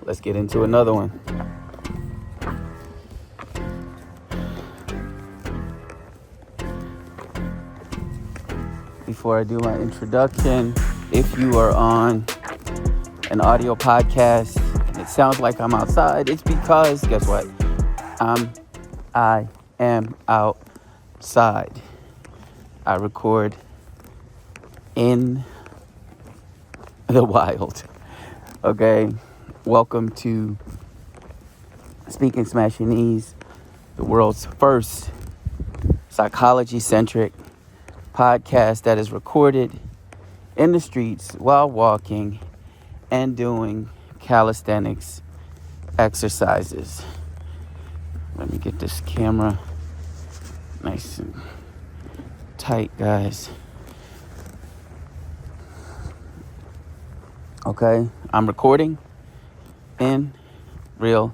let's get into another one. Before I do my introduction, if you are on an audio podcast and it sounds like I'm outside, it's because, guess what? I am outside. I record in the wild. Okay, welcome to Speaking Smashinese, the world's first psychology-centric podcast that is recorded in the streets while walking and doing calisthenics exercises. Let me get this camera nice and tight, guys. Okay, I'm recording in real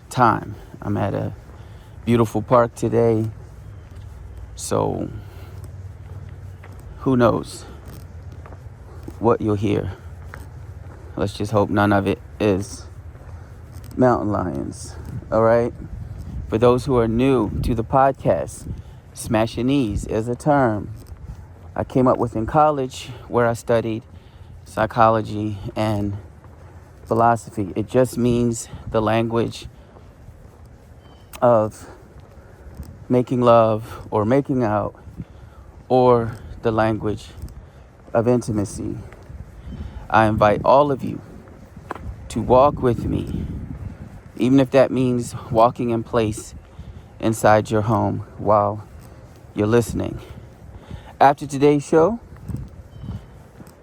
time. I'm at a beautiful park today, so who knows what you'll hear. Let's just hope none of it is mountain lions. All right, for those who are new to the podcast, Smashinese is a term I came up with in college where I studied psychology and philosophy. It just means the language of making love or making out, or the language of intimacy. I invite all of you to walk with me, even if that means walking in place inside your home while you're listening. After today's show,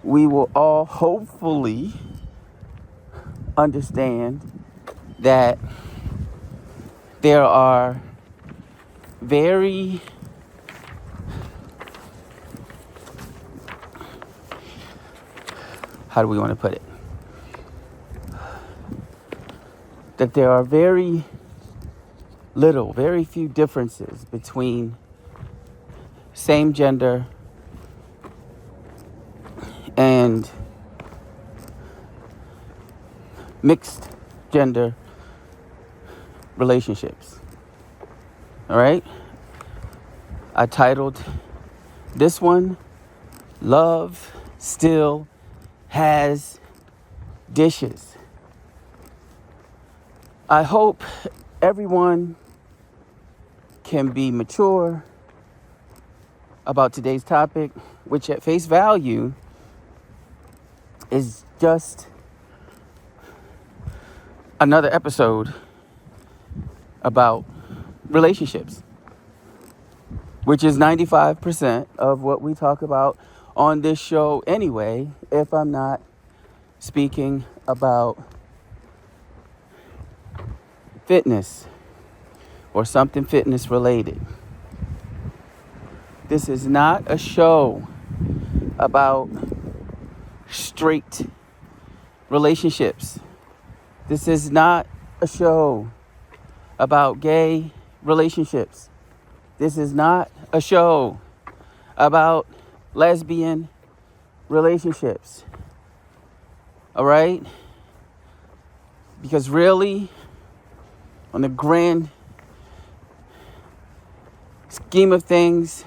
we will all hopefully understand that there are very how do we want to put it? That there are very few differences between same gender and mixed gender relationships. All right? I titled this one, Love Still Has Dishes. I hope everyone can be mature about today's topic, which at face value is just another episode about relationships, which is 95% of what we talk about on this show anyway, if I'm not speaking about fitness or something fitness related. This is not a show about straight relationships. This is not a show about gay relationships. This is not a show about lesbian relationships. All right? Because really, on the grand scheme of things,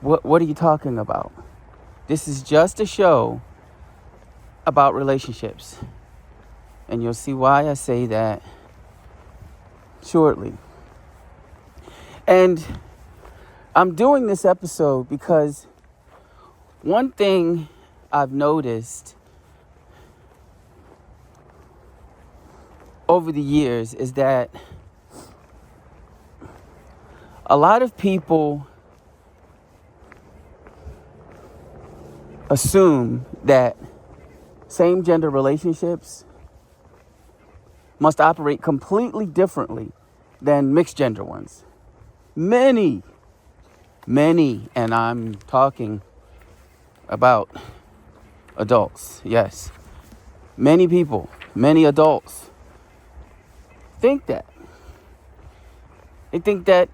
what are you talking about? This is just a show about relationships. And you'll see why I say that shortly. And I'm doing this episode because one thing I've noticed over the years is that a lot of people assume that same-gender relationships must operate completely differently than mixed-gender ones. Many, and I'm talking about adults, yes. Many people, many adults think that. They think that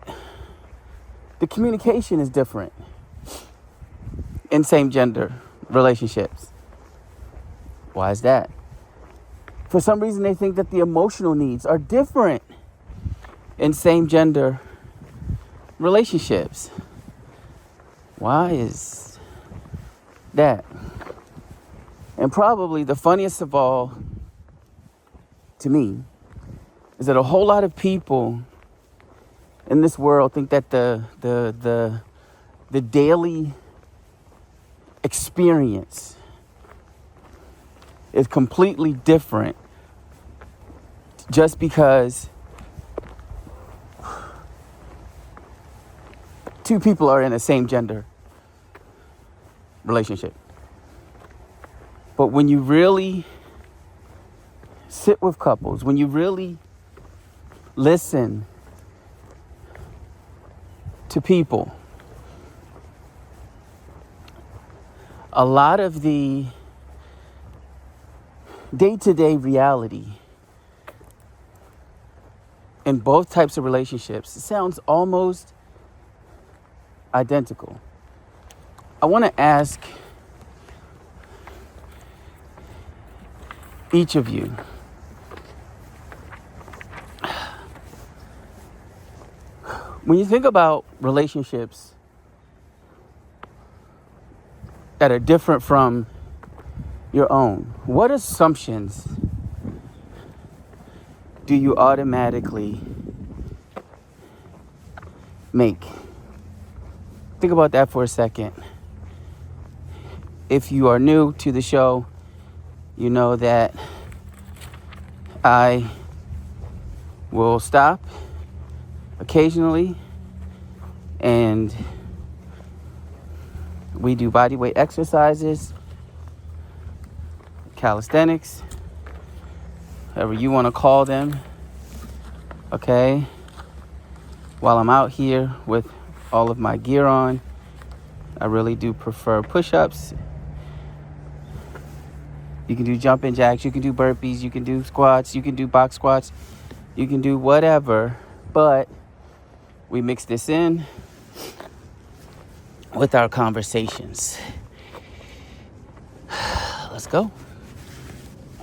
the communication is different in same-gender relationships. Why is that? For some reason, they think that the emotional needs are different in same-gender relationships. Why is that? And probably the funniest of all to me is that a whole lot of people in this world think that the daily experience is completely different just because two people are in a same gender relationship. But when you really sit with couples, when you really listen to people, a lot of the day-to-day reality in both types of relationships sounds almost identical. I want to ask each of you, when you think about relationships that are different from your own, what assumptions do you automatically make? Think about that for a second. If you are new to the show, you know that I will stop occasionally and we do body weight exercises, calisthenics, whatever you want to call them, okay? While I'm out here with all of my gear on, I really do prefer push-ups. You can do jumping jacks, you can do burpees, you can do squats, you can do box squats, you can do whatever, but we mix this in with our conversations. Let's go.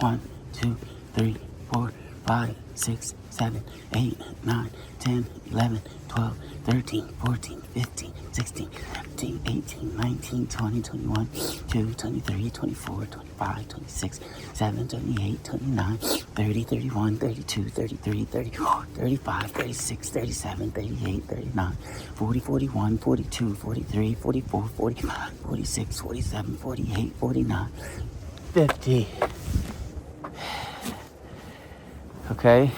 1, 2, 3, 4, 5, 6, 7, 8, 9, 10, 11, 12, 13, 14, 15, 16, 17, 18, 19, 20, 21, 22, 23, 24, 25, 26, 27, 28, 29, 30, 31, 32, 33, 34, 35, 36, 37, 38, 39, 40, 41, 42, 43, 44, 45, 46, 47, 48, 49, 50. Okay?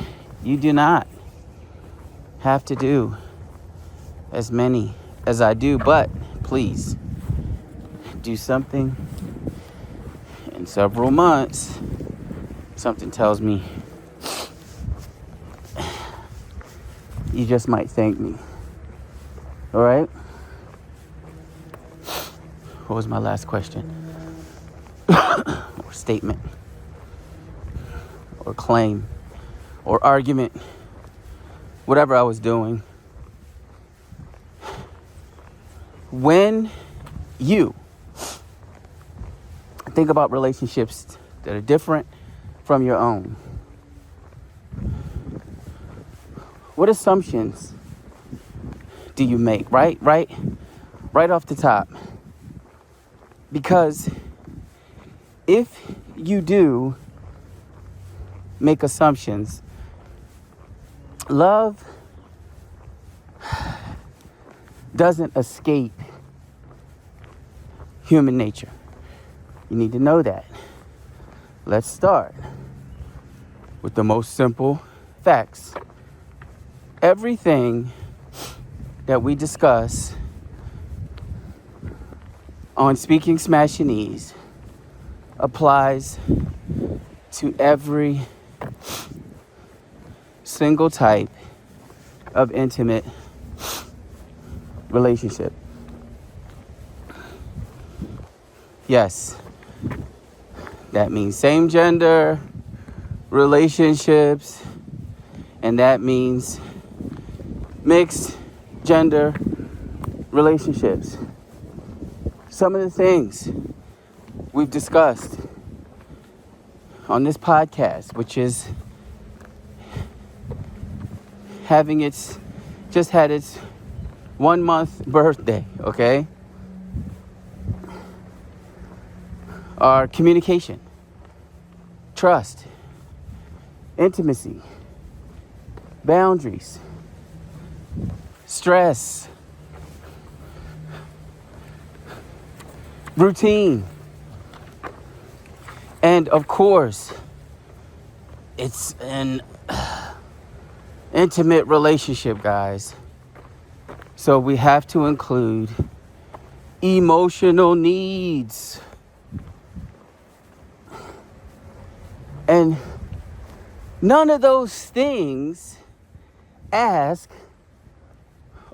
You do not have to do as many as I do, but please do something in several months. Something tells me you just might thank me. All right? What was my last question? Or statement? Or claim? Or argument? Whatever I was doing. When you think about relationships that are different from your own, what assumptions do you make? Right off the top. Because if you do make assumptions, love doesn't escape human nature. You need to know that. Let's start with the most simple facts. Everything that we discuss on Speaking Smashinese applies to every single type of intimate relationship. Yes, that means same gender relationships, and that means mixed gender relationships. Some of the things we've discussed on this podcast, which is just had its 1 month birthday, okay? Are communication, trust, intimacy, boundaries, stress, routine, and of course, it's an intimate relationship, guys. So we have to include emotional needs. And none of those things ask,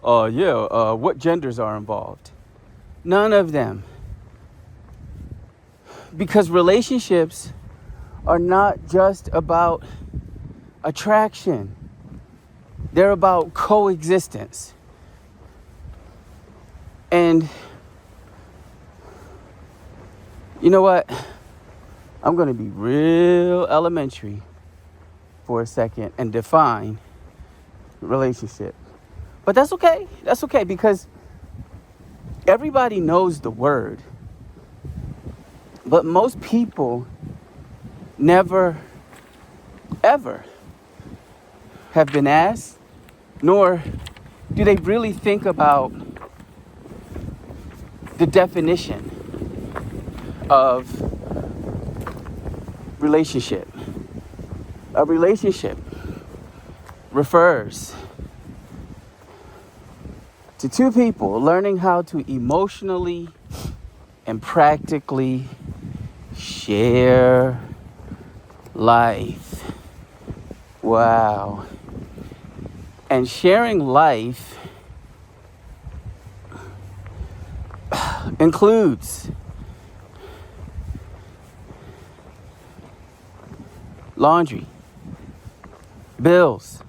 what genders are involved? None of them. Because relationships are not just about attraction. They're about coexistence. And you know what? I'm going to be real elementary for a second and define relationship. But that's okay. That's okay, because everybody knows the word. But most people never, ever have been asked, nor do they really think about the definition of relationship. A relationship refers to two people learning how to emotionally and practically share life. Wow. And sharing life includes laundry, bills,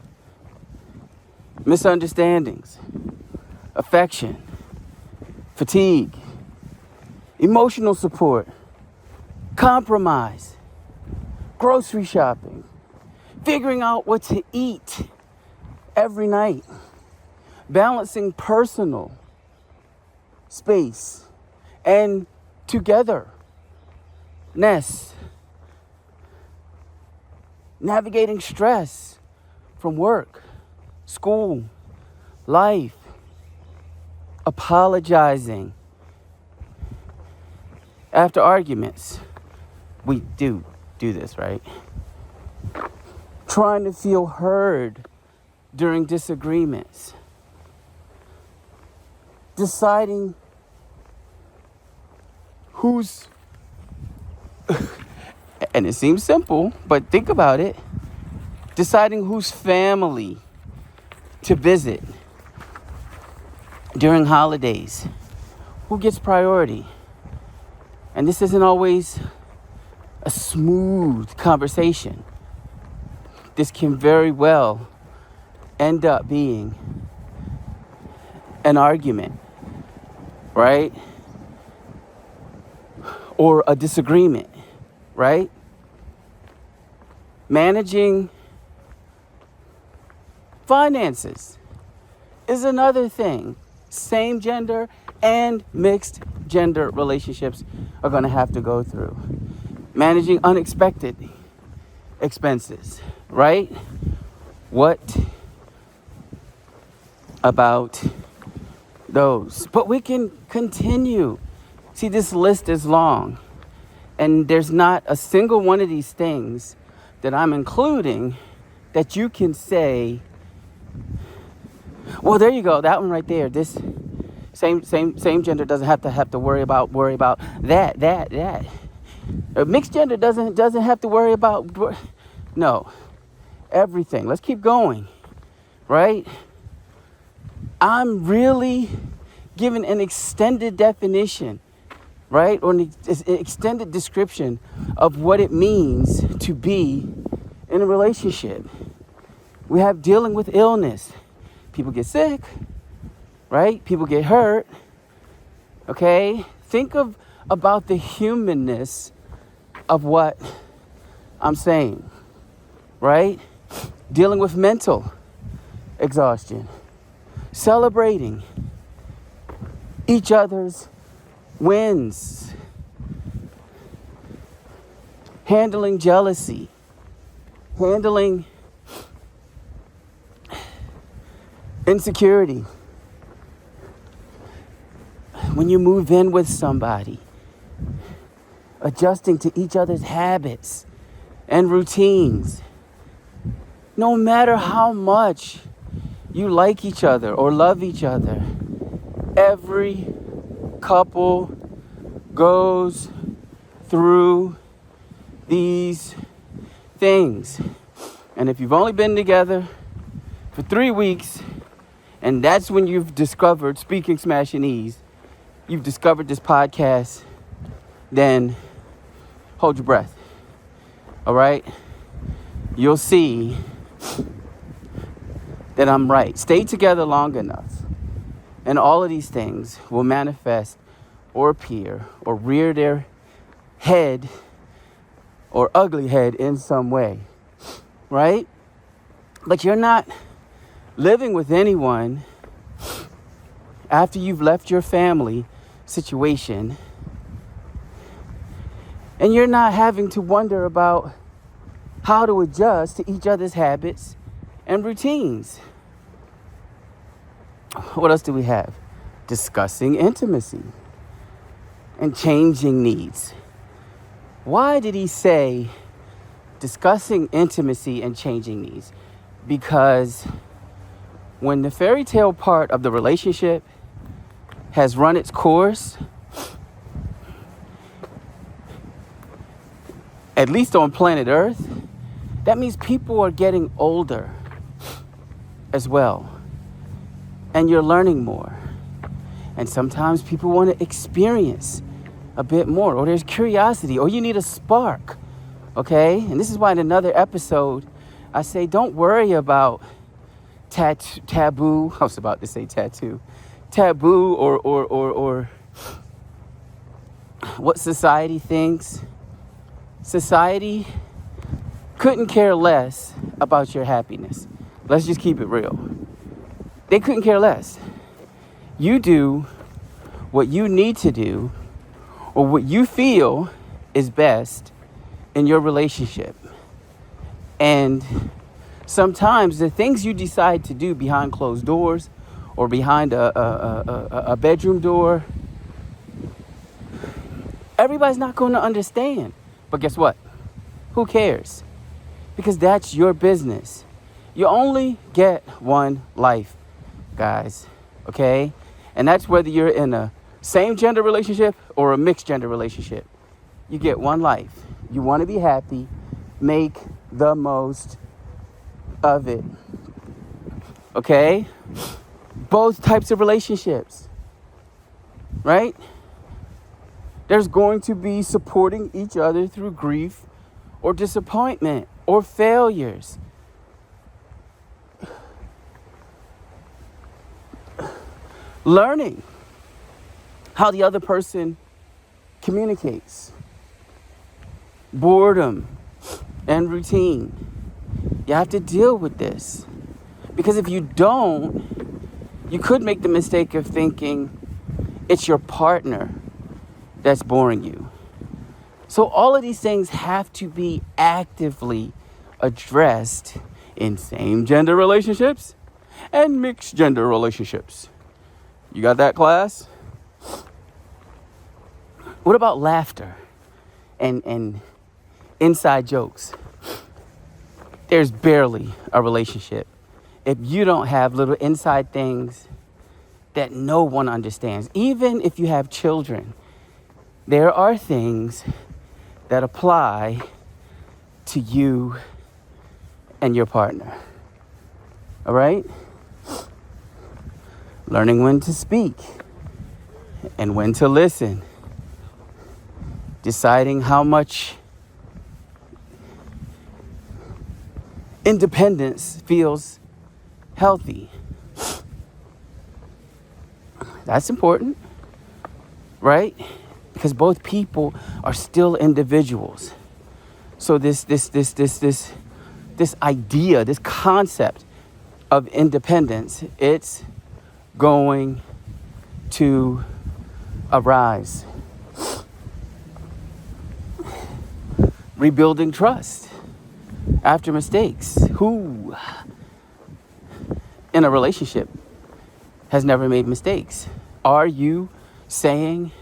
misunderstandings, affection, fatigue, emotional support, compromise, grocery shopping, figuring out what to eat every night, balancing personal space and togetherness, navigating stress from work, school, life, apologizing after arguments. We do this, right? Trying to feel heard during disagreements. Deciding who's and it seems simple, but think about it. Deciding whose family to visit during holidays. Who gets priority? And this isn't always a smooth conversation. This can very well end up being an argument, right? Or a disagreement, right? Managing finances is another thing. Same gender and mixed gender relationships are going to have to go through. Managing unexpected expenses, right? What about those? But we can continue. See, this list is long, and there's not a single one of these things that I'm including that you can say, well, there you go, that one right there. This same gender doesn't have to worry about that. A mixed gender doesn't have to worry about. No, everything. Let's keep going, right? I'm really giving an extended definition, right? Or an extended description of what it means to be in a relationship. We have dealing with illness. People get sick, right? People get hurt, okay? Think about the humanness of what I'm saying, right? Dealing with mental exhaustion, celebrating each other's wins, handling jealousy, handling insecurity. When you move in with somebody, adjusting to each other's habits and routines. No matter how much you like each other or love each other, every couple goes through these things. And if you've only been together for 3 weeks, and that's when you've discovered Speaking Smashinese, you've discovered this podcast, then hold your breath. All right? You'll see that I'm right. Stay together long enough, and all of these things will manifest or appear or rear their head or ugly head in some way, right? But you're not living with anyone after you've left your family situation, and you're not having to wonder about how to adjust to each other's habits and routines. What else do we have? Discussing intimacy and changing needs. Why did he say discussing intimacy and changing needs? Because when the fairy tale part of the relationship has run its course, at least on planet Earth, that means people are getting older as well. And you're learning more. And sometimes people want to experience a bit more, or there's curiosity, or you need a spark, okay? And this is why in another episode, I say don't worry about taboo. I was about to say tattoo. Taboo or what society thinks. Society couldn't care less about your happiness. Let's just keep it real. They couldn't care less. You do what you need to do or what you feel is best in your relationship. And sometimes the things you decide to do behind closed doors or behind a bedroom door, everybody's not going to understand. But guess what? Who cares? Because that's your business. You only get one life, guys, okay? And that's whether you're in a same-gender relationship or a mixed-gender relationship. You get one life. You want to be happy. Make the most of it, okay? Both types of relationships, right? There's going to be supporting each other through grief or disappointment or failures. Learning how the other person communicates. Boredom and routine. You have to deal with this. Because if you don't, you could make the mistake of thinking it's your partner that's boring you. So all of these things have to be actively addressed in same-gender relationships and mixed-gender relationships. You got that, class? What about laughter and inside jokes? There's barely a relationship if you don't have little inside things that no one understands. Even if you have children, there are things that apply to you and your partner. All right? Learning when to speak and when to listen. Deciding how much independence feels healthy. That's important, right? Because both people are still individuals. So this idea, this concept of independence, it's going to arise. Rebuilding trust after mistakes. Who in a relationship has never made mistakes? Are you saying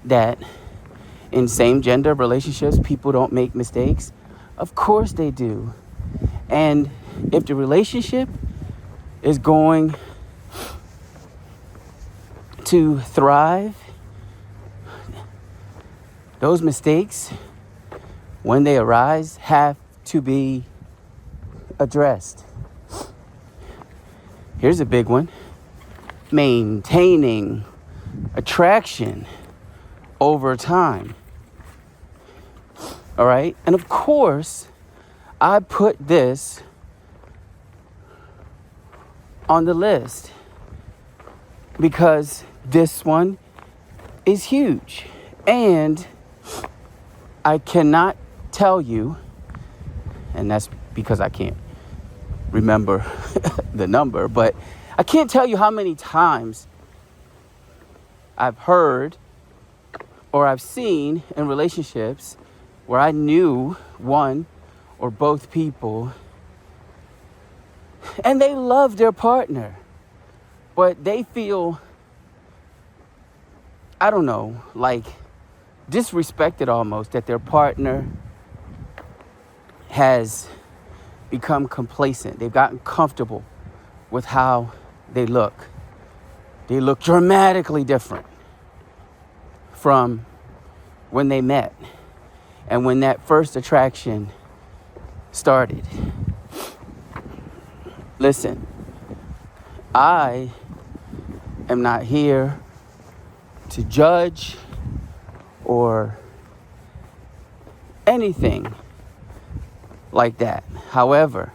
that in same-gender relationships people don't make mistakes? Of course they do. And if the relationship is going to thrive, those mistakes, when they arise, have to be addressed. Here's a big one. Maintaining attraction over time. All right? And of course, I put this on the list because this one is huge. And I cannot tell you, and that's because I can't remember the number, but I can't tell you how many times I've heard or I've seen in relationships where I knew one or both people and they love their partner, but they feel, I don't know, like disrespected almost, that their partner has become complacent. They've gotten comfortable with how they look. They look dramatically different from when they met and when that first attraction started. Listen, I am not here to judge or anything like that. However,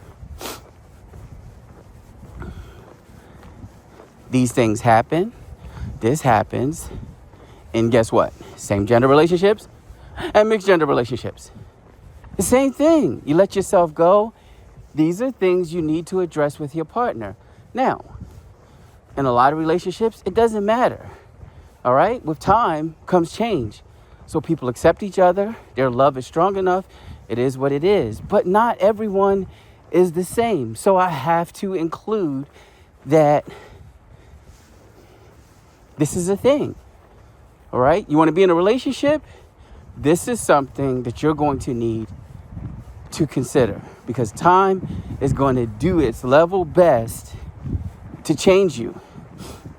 these things happen. This happens in, guess what? Same gender relationships and mixed gender relationships. The same thing. You let yourself go. These are things you need to address with your partner. Now, in a lot of relationships, it doesn't matter. All right? With time comes change. So people accept each other. Their love is strong enough. It is what it is. But not everyone is the same. So I have to include that this is a thing. All right? You want to be in a relationship? This is something that you're going to need to consider, because time is going to do its level best to change you.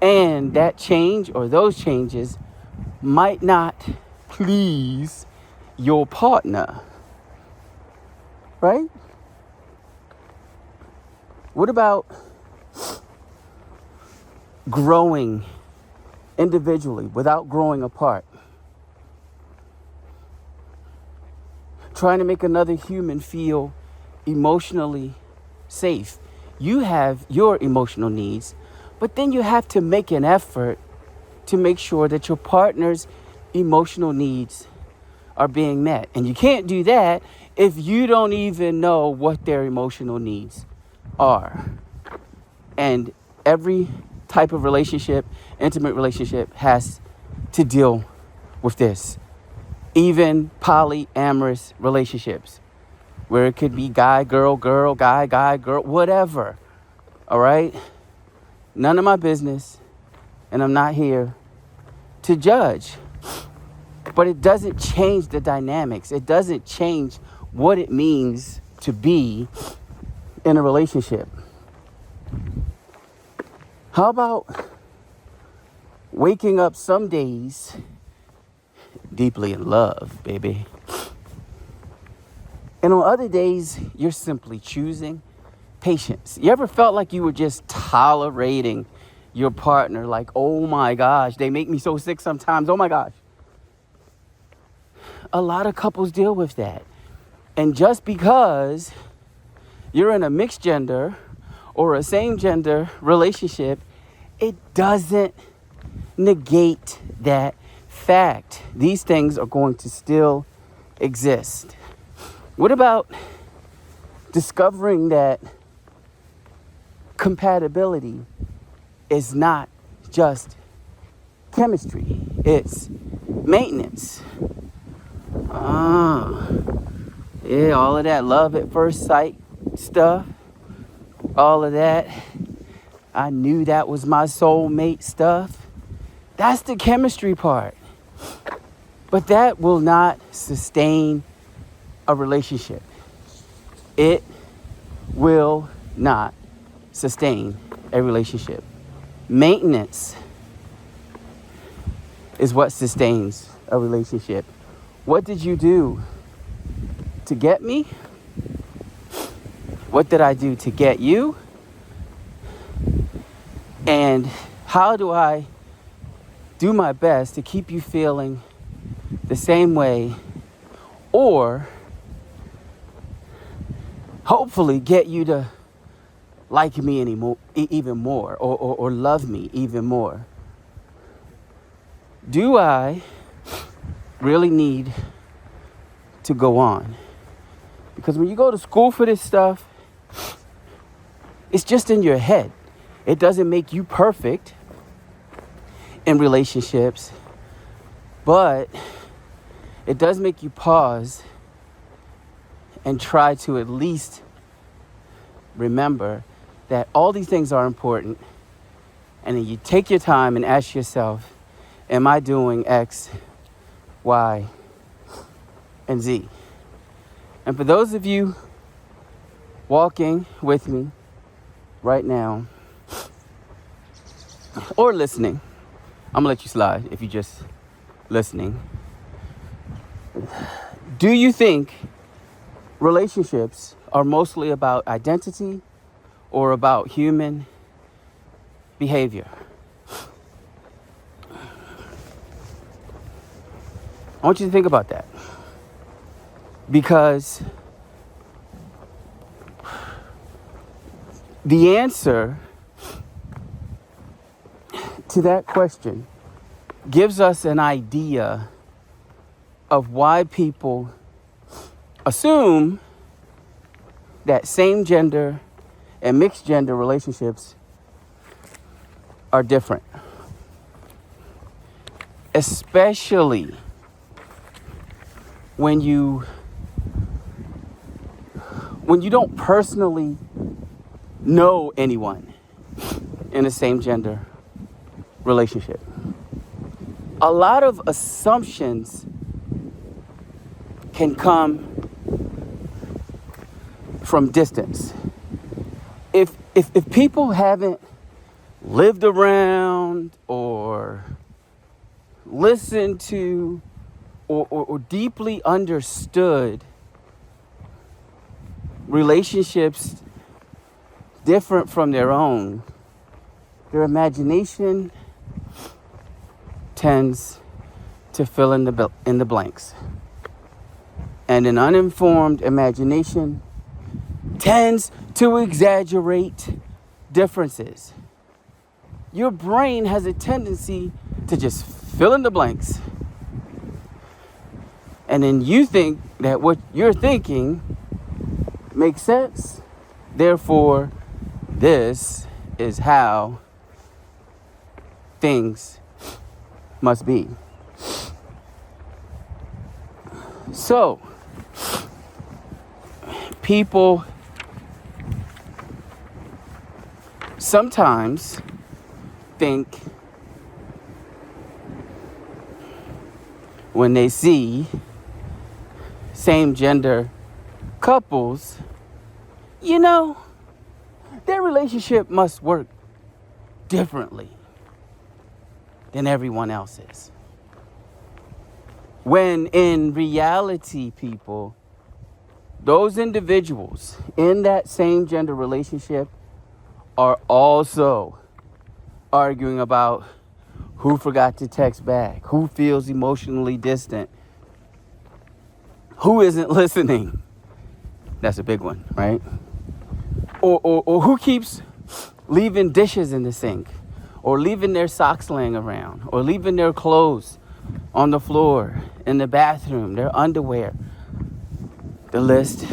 And that change or those changes might not please your partner. Right? What about growing individually without growing apart? Trying to make another human feel emotionally safe. You have your emotional needs, but then you have to make an effort to make sure that your partner's emotional needs are being met. And you can't do that if you don't even know what their emotional needs are. And every type of relationship, intimate relationship, has to deal with this. Even polyamorous relationships, where it could be guy, girl, girl, guy, guy, girl, whatever. All right? None of my business, and I'm not here to judge. But it doesn't change the dynamics. It doesn't change what it means to be in a relationship. How about waking up some days deeply in love, baby, and on other days, you're simply choosing patience? You ever felt like you were just tolerating your partner? Like, oh my gosh, they make me so sick sometimes. Oh my gosh. A lot of couples deal with that. And just because you're in a mixed gender or a same gender relationship, it doesn't negate that fact. These things are going to still exist? What about discovering that compatibility is not just chemistry, it's maintenance? Yeah, all of that love at first sight stuff, all of that, I knew that was my soulmate stuff. That's the chemistry part. But that will not sustain a relationship. It will not sustain a relationship. Maintenance is what sustains a relationship. What did you do to get me? What did I do to get you? And how do I do my best to keep you feeling the same way, or hopefully get you to like me even more, or love me even more? Do I really need to go on? Because when you go to school for this stuff, it's just in your head. It doesn't make you perfect in relationships, but it does make you pause and try to at least remember that all these things are important. And then you take your time and ask yourself, am I doing X, Y, and Z? And for those of you walking with me right now, or listening, I'm gonna let you slide if you're just listening. Do you think relationships are mostly about identity or about human behavior? I want you to think about that. Because the answer to that question gives us an idea of why people assume that same gender and mixed gender relationships are different. Especially when you don't personally know anyone in a same gender relationship. A lot of assumptions can come from distance. If people haven't lived around or listened to or deeply understood relationships different from their own, their imagination tends to fill in the blanks. And an uninformed imagination tends to exaggerate differences. Your brain has a tendency to just fill in the blanks. And then you think that what you're thinking makes sense. Therefore, this is how things must be. So, people sometimes think when they see same gender couples, their relationship must work differently than everyone else's. When in reality, people, those individuals in that same gender relationship are also arguing about who forgot to text back, who feels emotionally distant, who isn't listening. That's a big one, right? Or who keeps leaving dishes in the sink, or leaving their socks laying around, or leaving their clothes on the floor, in the bathroom, their underwear The list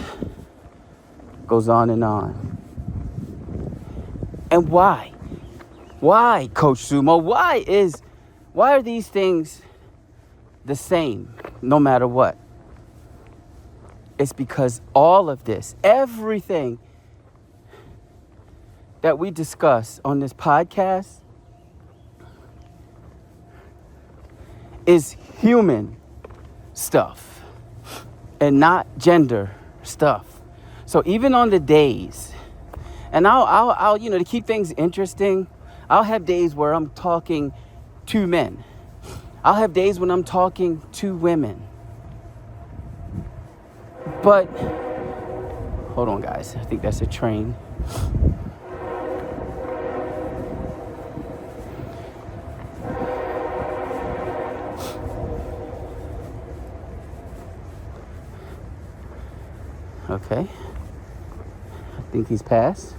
goes on and on. And why? Why, Coach Sumo? Why are these things the same no matter what? It's because all of this, everything that we discuss on this podcast is human stuff and not gender stuff. So even on the days, and I'll to keep things interesting, I'll have days where I'm talking to men. I'll have days when I'm talking to women. But, hold on guys, I think that's a train. Okay, I think he's passed.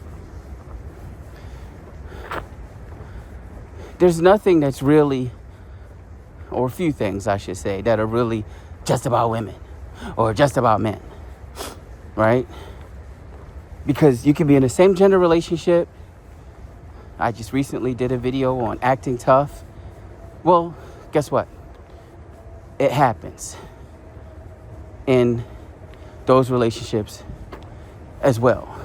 There's nothing that's really, or a few things I should say, that are really just about women or just about men, right? Because you can be in the same gender relationship. I just recently did a video on acting tough. Well, guess what? It happens in those relationships as well.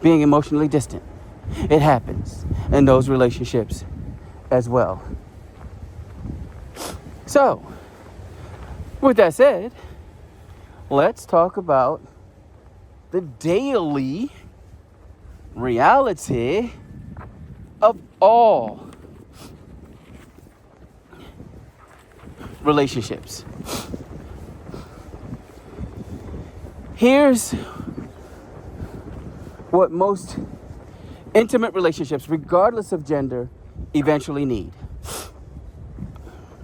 Being emotionally distant, it happens in those relationships as well. So, with that said, let's talk about the daily reality of all relationships. Here's what most intimate relationships, regardless of gender, eventually need.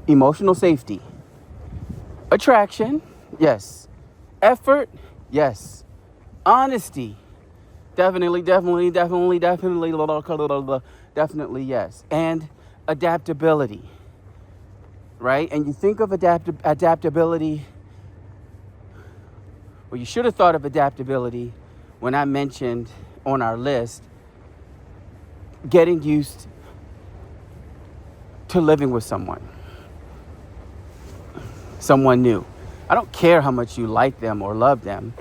Emotional safety. Attraction, yes. Effort, yes. Honesty, definitely yes. And adaptability, right? And you think of adaptability, well, you should have thought of adaptability when I mentioned on our list getting used to living with someone new. I don't care how much you like them or love them.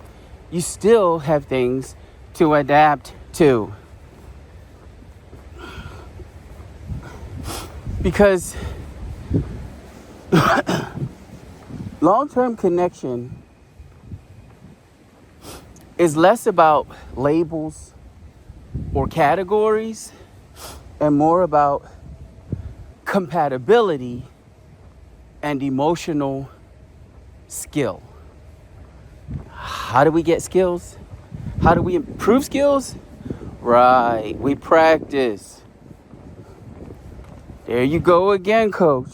You still have things to adapt to. Because long-term connection is less about labels or categories and more about compatibility and emotional skill. How do we get skills? How do we improve skills? Right, we practice. There you go again, coach.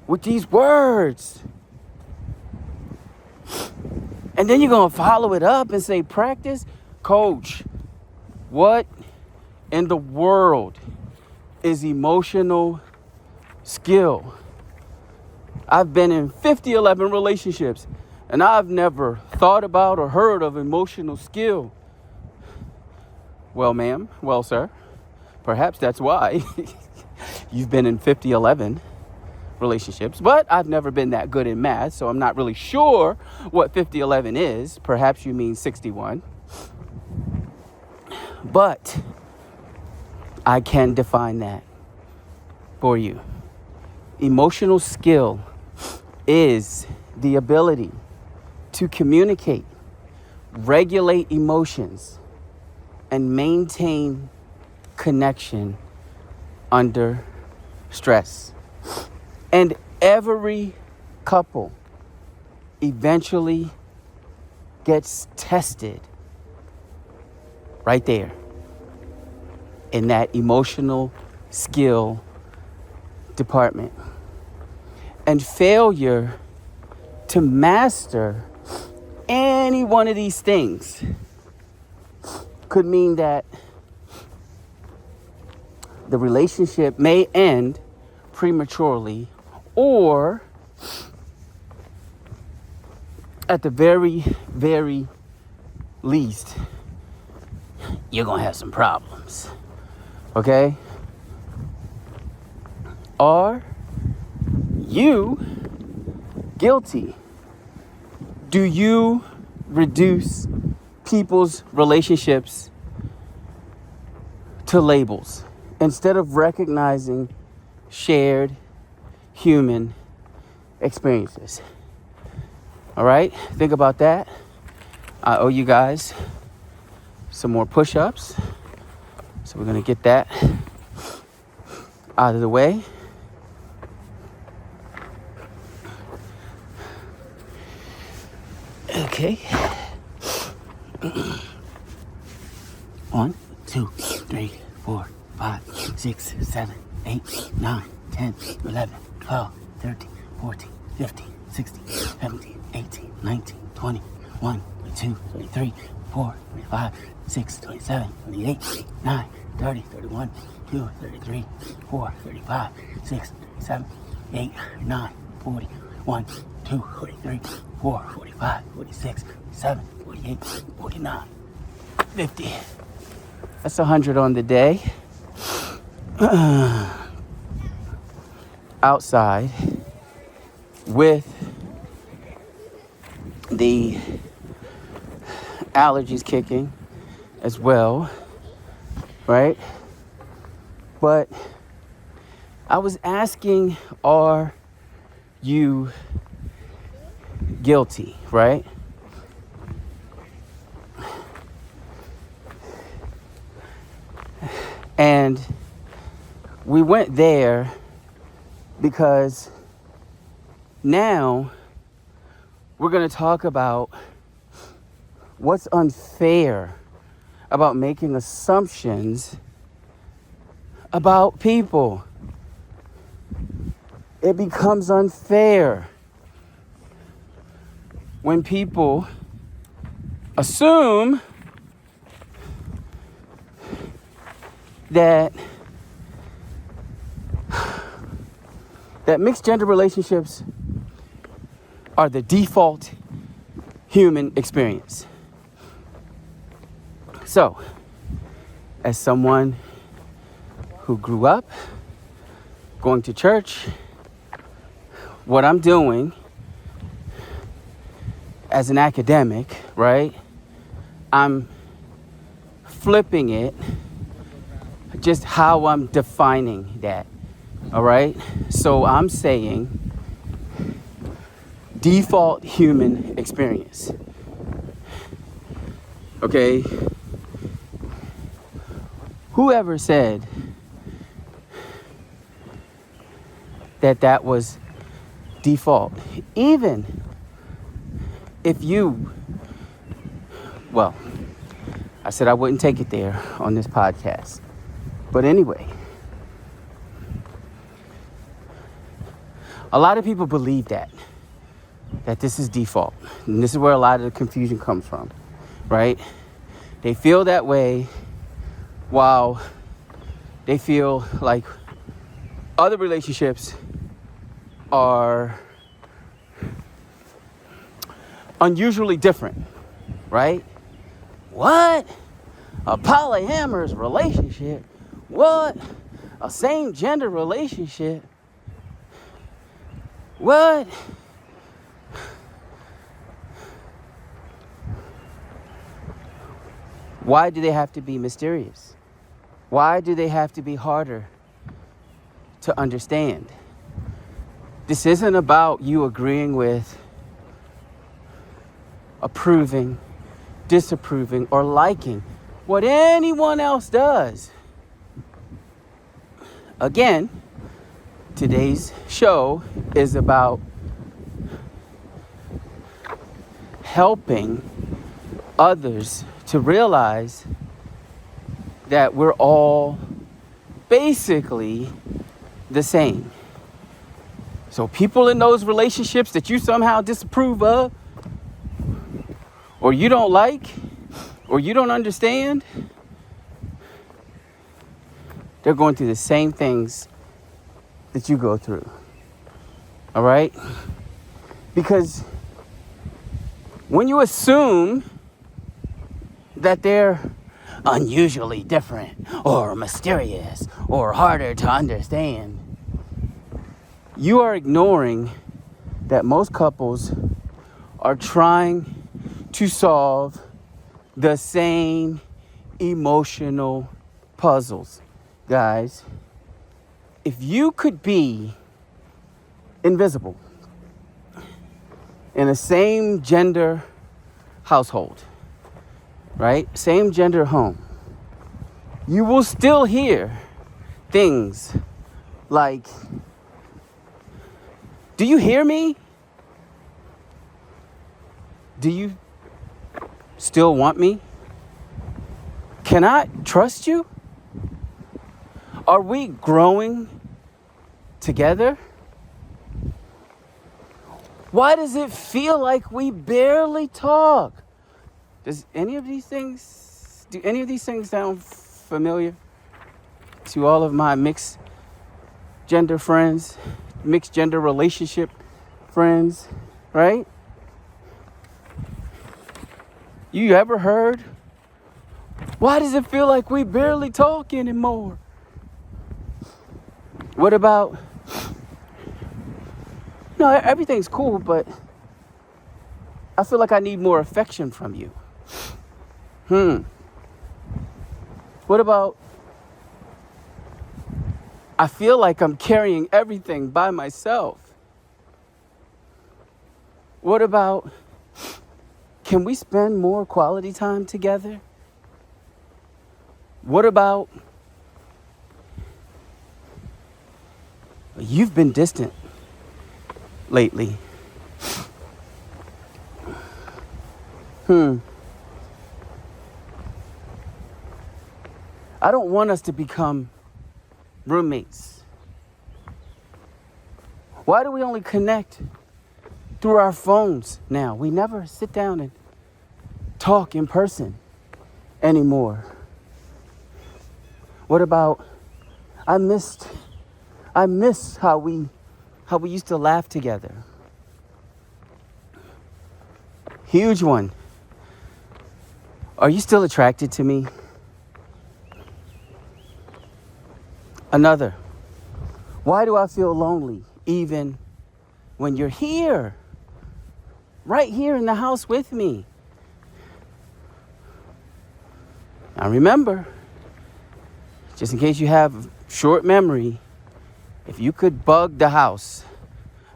With these words. And then you're going to follow it up and say, practice? Coach, what in the world is emotional skill? I've been in 11 relationships, and I've never thought about or heard of emotional skill. Well, ma'am, well, sir, perhaps that's why you've been in 11 relationships, but I've never been that good in math, so I'm not really sure what 11 is. Perhaps you mean 61. But I can define that for you. Emotional skill is the ability to communicate, regulate emotions, and maintain connection under stress. And every couple eventually gets tested right there in that emotional skill department. And failure to master any one of these things could mean that the relationship may end prematurely, or at the very, very least, you're going to have some problems. Okay? Are you guilty? Do you reduce people's relationships to labels instead of recognizing shared human experiences? All right, think about that. I owe you guys some more push-ups, so we're gonna get that out of the way. Okay. 1, 2, 3, 4, 5, 6, 7, 8, 9, 10, 11, 12, 13, 14, 15, 16, 17, 18, 19, 20, 1, 22, 23, 4, 25, 6, 27, 28, 9, 30, 31, 2, 33, 4, 35, 6, 37, 8, 9, 40, 1, 2, 43, 4, 45, 46, 47, 48, 49, 50. That's 100 on the day. Outside with the allergies kicking as well, right? But I was asking, are you guilty, right? And we went there because now we're going to talk about what's unfair about making assumptions about people. It becomes unfair when people assume that mixed gender relationships are the default human experience. So, as someone who grew up going to church, what I'm doing as an academic, right? I'm flipping it, just how I'm defining that, all right? So I'm saying default human experience, okay? Whoever said that was default, even if you, well, I said I wouldn't take it there on this podcast. But anyway, a lot of people believe that this is default. And this is where a lot of the confusion comes from, right? They feel that way while they feel like other relationships are unusually different, right? What? A polyamorous relationship? What? A same gender relationship? What? Why do they have to be mysterious? Why do they have to be harder to understand? This isn't about you agreeing with, approving, disapproving, or liking what anyone else does. Again, today's show is about helping others to realize that we're all basically the same. So people in those relationships that you somehow disapprove of, or you don't like, or you don't understand, they're going through the same things that you go through. All right? Because When you assume that they're unusually different or mysterious or harder to understand, you are ignoring that most couples are trying to solve the same emotional puzzles. Guys, if you could be invisible in the same gender household, right? Same gender home, you will still hear things like, do you hear me? Do you still want me? Can I trust you? Are we growing together? Why does it feel like we barely talk? Do any of these things sound familiar to all of my mixed gender friends, mixed gender relationship friends, right? You ever heard, why does it feel like we barely talk anymore? What about, no, everything's cool, but I feel like I need more affection from you. What about, I feel like I'm carrying everything by myself. What about, can we spend more quality time together? What about, you've been distant lately. I don't want us to become roommates. Why do we only connect through our phones now? We never sit down and talk in person anymore. What about, I miss how we used to laugh together. Huge one. Are you still attracted to me? Another. Why do I feel lonely even when you're here? Right here in the house with me. Now remember, just in case you have short memory, if you could bug the house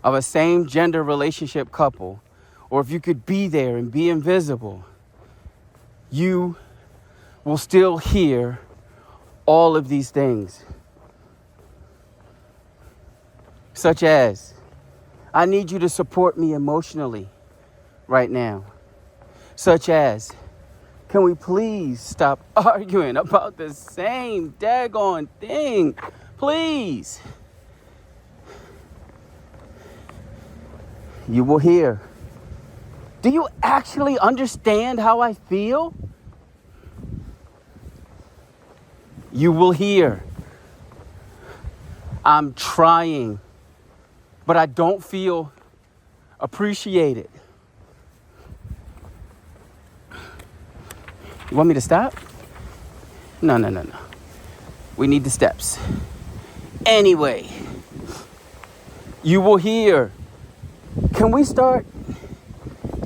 of a same gender relationship couple, or if you could be there and be invisible, you will still hear all of these things. Such as, I need you to support me emotionally right now. Such as, can we please stop arguing about the same daggone thing? Please. You will hear, do you actually understand how I feel? You will hear, I'm trying, but I don't feel appreciated. You want me to stop? No. We need the steps. Anyway, you will hear, can we start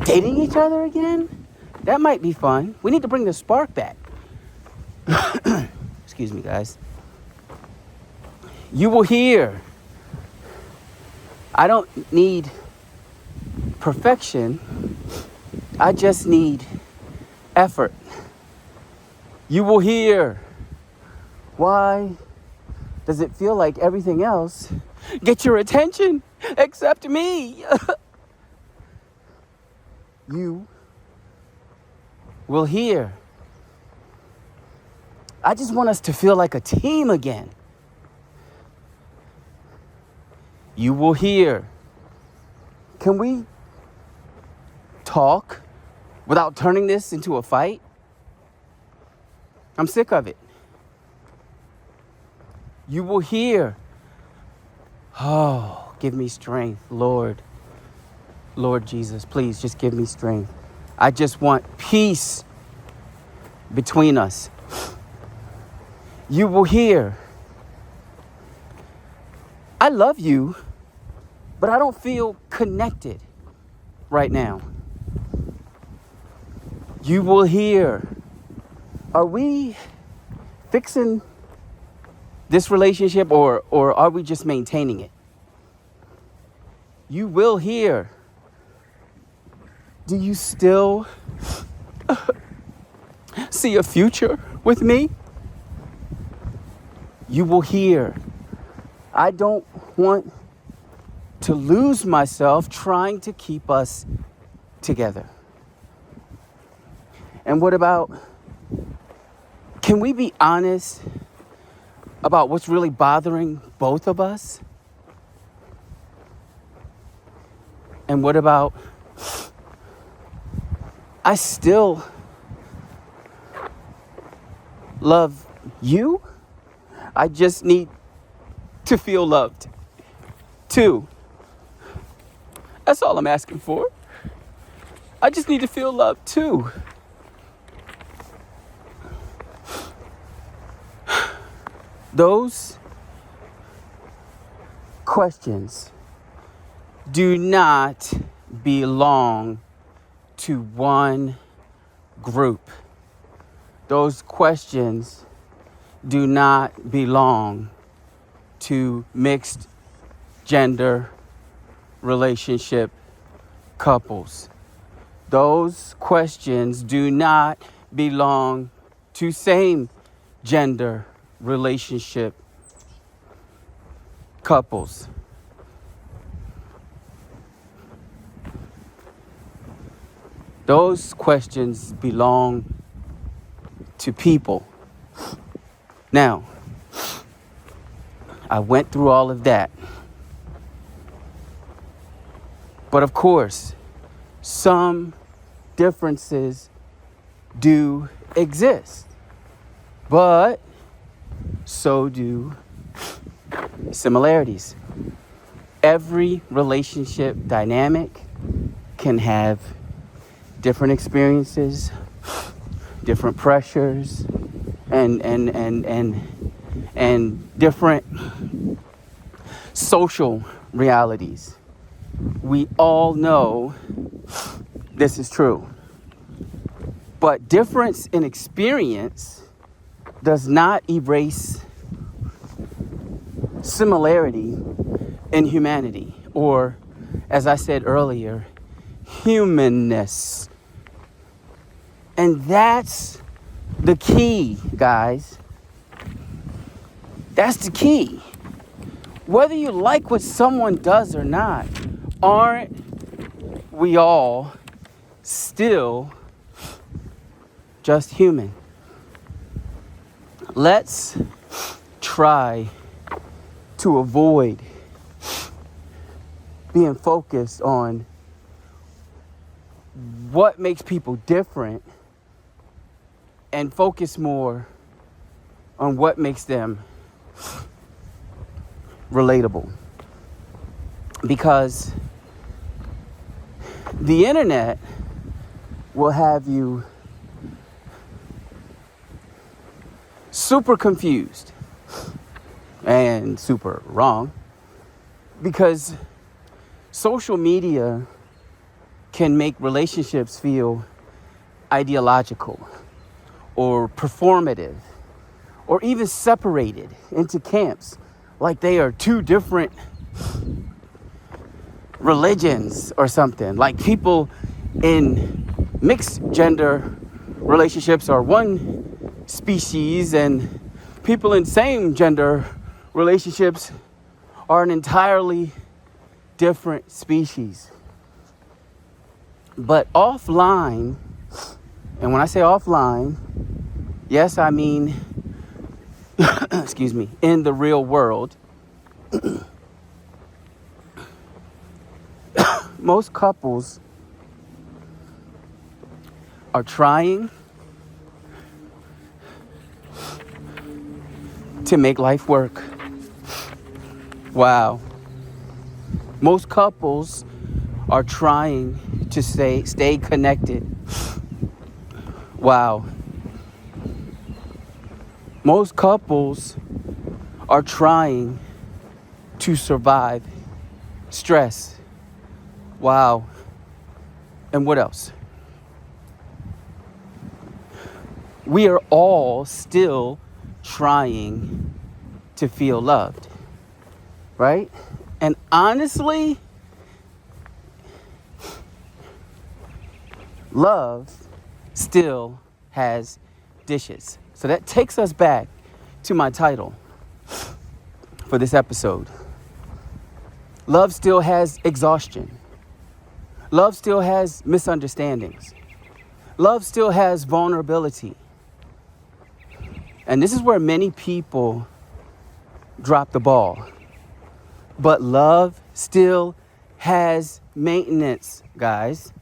dating each other again? That might be fun. We need to bring the spark back. Excuse me, guys. You will hear, I don't need perfection. I just need effort. You will hear, why does it feel like everything else gets your attention except me? You will hear, I just want us to feel like a team again. You will hear, can we talk without turning this into a fight? I'm sick of it. You will hear, oh, give me strength, Lord. Lord Jesus, please just give me strength. I just want peace between us. You will hear, I love you, but I don't feel connected right now. You will hear, are we fixing this relationship or are we just maintaining it? You will hear, do you still see a future with me? You will hear, I don't want to lose myself trying to keep us together. And what about, can we be honest about what's really bothering both of us? And what about, I still love you. I just need to feel loved too. That's all I'm asking for. I just need to feel loved too. Those questions do not belong to one group. Those questions do not belong to mixed gender relationship couples. Those questions do not belong to same gender relationship couples. Those questions belong to people. Now, I went through all of that. But of course, some differences do exist. But so do similarities. Every relationship dynamic can have different experiences, different pressures, and different social realities. We all know this is true. But difference in experience does not erase similarity in humanity, or, as I said earlier, humanness. And that's the key, guys. That's the key. Whether you like what someone does or not, aren't we all still just human? Let's try to avoid being focused on what makes people different and focus more on what makes them relatable. Because the internet will have you super confused and super wrong, because social media can make relationships feel ideological or performative or even separated into camps, like they are two different religions or something. Like people in mixed gender relationships are one species and people in same gender relationships are an entirely different species. But offline, and when I say offline, yes, I mean, excuse me, in the real world, most couples are trying to make life work. Wow. Most couples are trying to stay connected. Wow. Most couples are trying to survive stress. Wow. And what else? We are all still trying to feel loved, right? And honestly, love still has dishes. So that takes us back to my title for this episode. Love still has exhaustion. Love still has misunderstandings. Love still has vulnerability. And this is where many people drop the ball. But love still has maintenance, guys.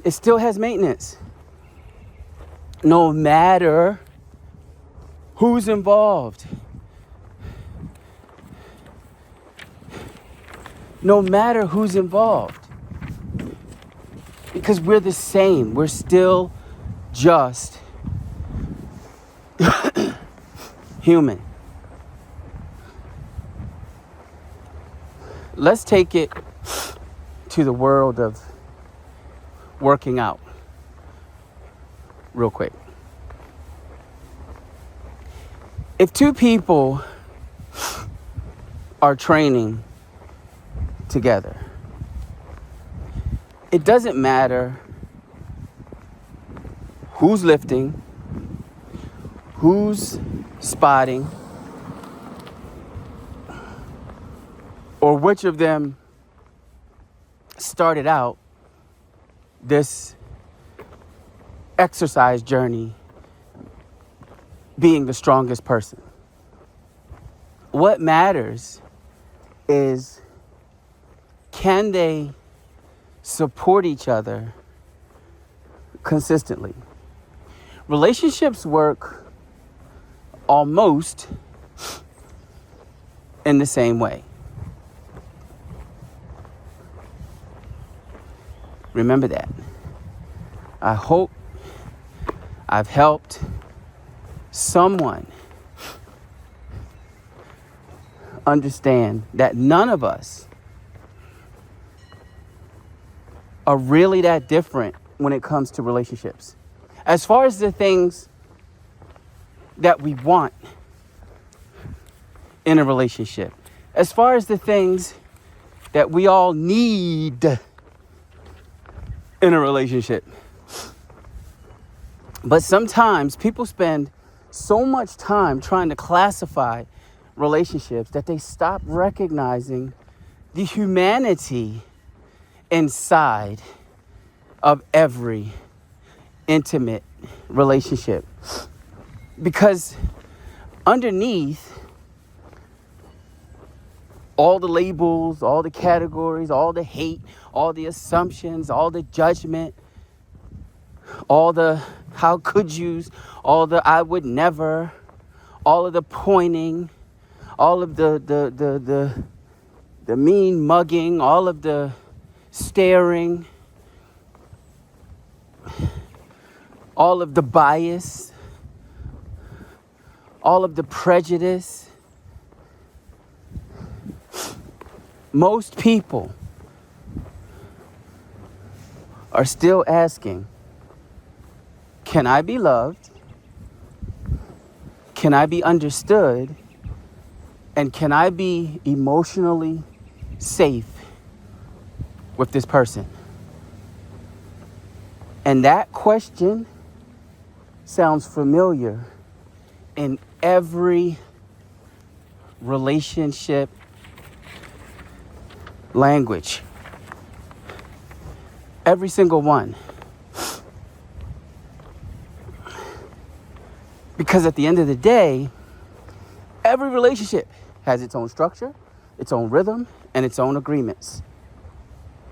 It still has maintenance. No matter who's involved. No matter who's involved. Because we're the same. We're still just human. Let's take it to the world of working out real quick. If two people are training together, it doesn't matter who's lifting, who's spotting, or which of them started out this exercise journey being the strongest person. What matters is, can they support each other consistently? Relationships work almost in the same way. Remember that. I hope I've helped someone understand that none of us are really that different when it comes to relationships. As far as the things that we want in a relationship, as far as the things that we all need in a relationship. But sometimes people spend so much time trying to classify relationships that they stop recognizing the humanity inside of every intimate relationship. Because underneath all the labels, all the categories, all the hate, all the assumptions, all the judgment, all the how could yous, all the I would never, all of the pointing, all of the mean mugging, all of the staring, all of the bias, all of the prejudice. Most people are still asking, can I be loved? Can I be understood? And can I be emotionally safe with this person? And that question sounds familiar in every relationship language. Every single one. Because at the end of the day, every relationship has its own structure, its own rhythm, and its own agreements.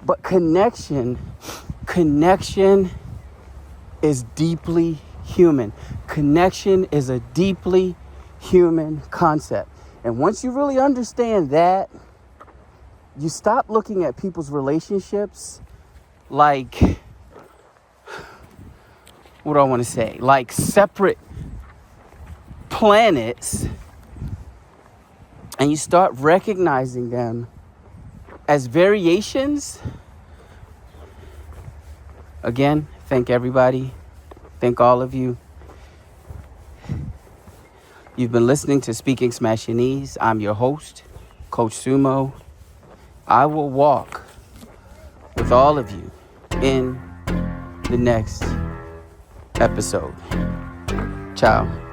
But connection is deeply human. Connection is a deeply human concept. And once you really understand that, you stop looking at people's relationships like, what do I want to say? Like separate planets, and you start recognizing them as variations. Again, thank everybody. Thank all of you. You've been listening to Speaking Smashinese. I'm your host, Coach Sumo. I will walk with all of you in the next episode. Ciao.